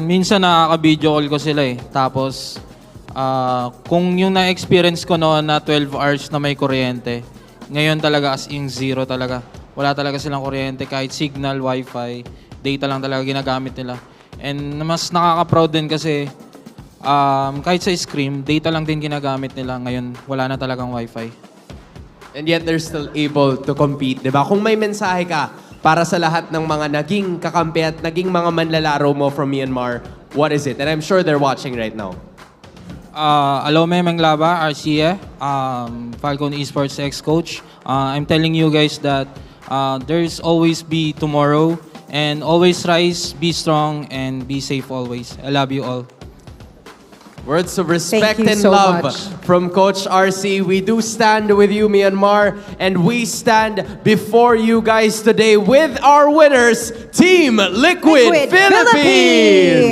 Minsan nakaka-video call ko sila eh. Tapos, kung yung na-experience ko noon na 12 hours na may kuryente, ngayon talaga as in zero talaga. Wala talaga silang kuryente, kahit signal, wifi, data lang talaga ginagamit nila. And mas nakaka-proud din kasi kahit sa Scream, data lang din ginagamit nila. Ngayon, wala na talagang wifi. And yet they're still able to compete, di ba? Kung may mensahe ka para sa lahat ng mga naging kakampi at naging mga manlalaro mo from Myanmar, what is it? And I'm sure they're watching right now. Alome Manglaba, RCA, Falcon Esports ex-coach. I'm telling you guys that there's always be tomorrow and always rise, be strong, and be safe always. I love you all. Words of respect Thank you and so love much. from Coach RC. We do stand with you, Myanmar, and we stand before you guys today with our winners, Team Liquid, Liquid Philippines!